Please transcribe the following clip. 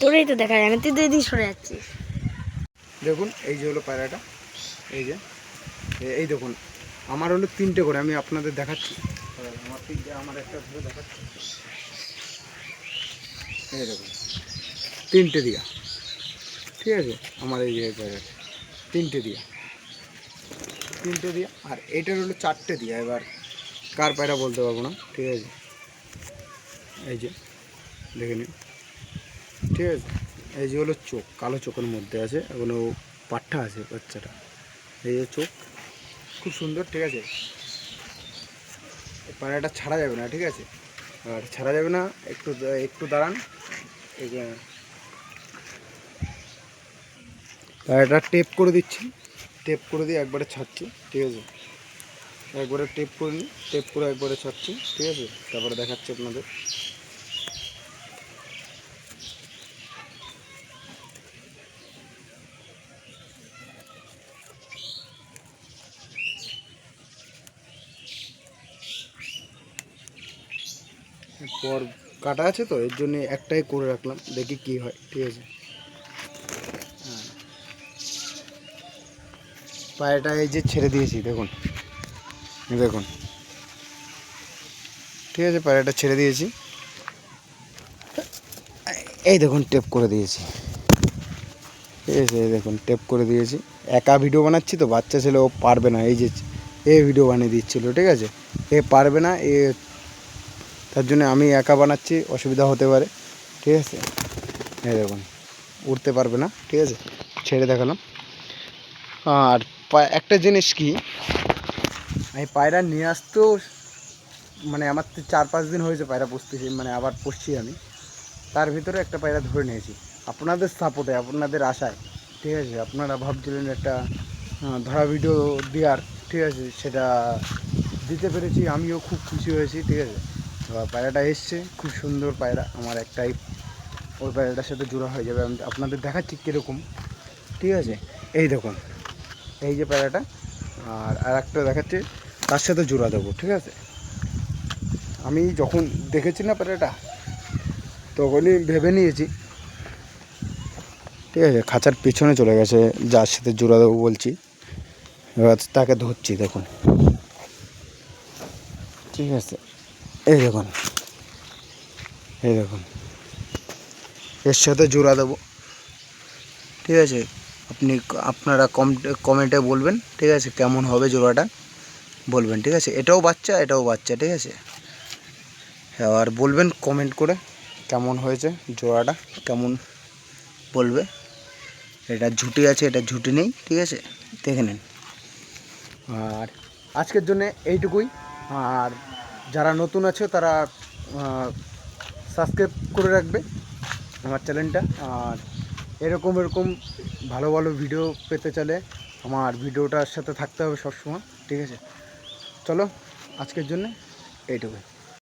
তোরেই তো দেখা যায় না, তুই তো এদিকে সরে যাচ্ছিস। দেখুন এই যে হলো পায়রাটা, এই যে এই দেখুন আমার হলো 3টে করে, আমি আপনাদের দেখাচ্ছি। আমার একটা ধরে দেখাচ্ছি, এই দেখুন 3টে দিয়া, ঠিক আছে। আমার এই যে পায়রাটা 3টে দিয়া, আর এটার হলো 4টে দিয়া। এবার কার পায়রা বলতে পারবো না, ঠিক আছে। এই যে দেখে নিন, ঠিক আছে। এই যে হলো চোখ, কালো চোখের মধ্যে আছে, এখনো পাঠা আছে বাচ্চাটা। এই যে চোখ খুব সুন্দর, ঠিক আছে। পায়রাটা ছাড়া যাবে না, ঠিক আছে। আর ছাড়া যাবে না, একটু একটু দাঁড়ান। এই যে পায়রাটা টেপ করে দিচ্ছি, টেপ করে দিয়ে একবারে ছাড়ছি, ঠিক আছে। একবারে টেপ করে নিই, টেপ করে একবারে ছাড়ছি, ঠিক আছে। তারপরে দেখাচ্ছি আপনাদের। পর কাটা আছে তো, এর জন্য একটাই করে রাখলাম, দেখি কি হয়, ঠিক আছে। হ্যাঁ, পায়রাটা এই যে ছেড়ে দিয়েছি, দেখুন দেখুন, ঠিক আছে। পায়রাটা ছেড়ে দিয়েছি, এই দেখুন টেপ করে দিয়েছি, ঠিক আছে। এই দেখুন টেপ করে দিয়েছি। একা ভিডিও বানাচ্ছি তো, বাচ্চা ছেলে ও পারবে না, এই যে এ ভিডিও বানিয়ে দিচ্ছিলো, ঠিক আছে। এ পারবে না, তার জন্য আমি একা বানাচ্ছি, অসুবিধা হতে পারে, ঠিক আছে। এই দেখুন উঠতে পারবে না, ঠিক আছে, ছেড়ে দেখালাম। আর একটা জিনিস কি, আমি পায়রা নিয়ে আসতেও মানে আমার তো 4-5 দিন হয়েছে পায়রা পুষতেছি, মানে আবার পুষছি আমি। তার ভিতরে একটা পায়রা ধরে নিয়েছি আপনাদের সাপোর্টে, আপনাদের আশায়, ঠিক আছে। আপনারা ভাবছিলেন একটা ধরা ভিডিও দেওয়ার, ঠিক আছে, সেটা দিতে পেরেছি, আমিও খুব খুশি হয়েছি, ঠিক আছে। পায়রাটা এসছে, খুব সুন্দর পায়রা, আমার একটাই, ওই পায়রাটার সাথে জোড়া হয়ে যাবে। আমি আপনাদের দেখাচ্ছি কীরকম, ঠিক আছে। এই দেখুন এই যে পায়রাটা, আর একটা দেখাচ্ছি, তার সাথে জোড়া দেবো, ঠিক আছে। আমি যখন দেখেছি না পায়রাটা, তখনই ভেবে নিয়েছি, ঠিক আছে। খাঁচার পিছনে চলে গেছে, যার সাথে জোড়া দেবো বলছি, এবার তাকে ধরছি, দেখুন, ঠিক আছে। এই দেখুন, এই দেখুন, এর সাথে জোড়া দেবো, ঠিক আছে। আপনারা কমেন্টে বলবেন, ঠিক আছে, কেমন হবে জোড়াটা বলবেন, ঠিক আছে। এটাও বাচ্চা, এটাও বাচ্চা, ঠিক আছে। আর বলবেন কমেন্ট করে কেমন হয়েছে জোড়াটা, কেমন বলবে। এটা ঝুটি আছে, এটা ঝুটি নেই, ঠিক আছে, দেখে নিন। আর আজকের জন্য এইটুকুই। আর যারা নতুন আছে তারা সাবস্ক্রাইব করে রাখবে আমার চ্যানেলটা। আর এরকম ভালো ভালো ভিডিও পেতে চাইলে আমার ভিডিওটার সাথে থাকতে হবে সবসময়, ঠিক আছে। চলো আজকের জন্য এইটুকুই।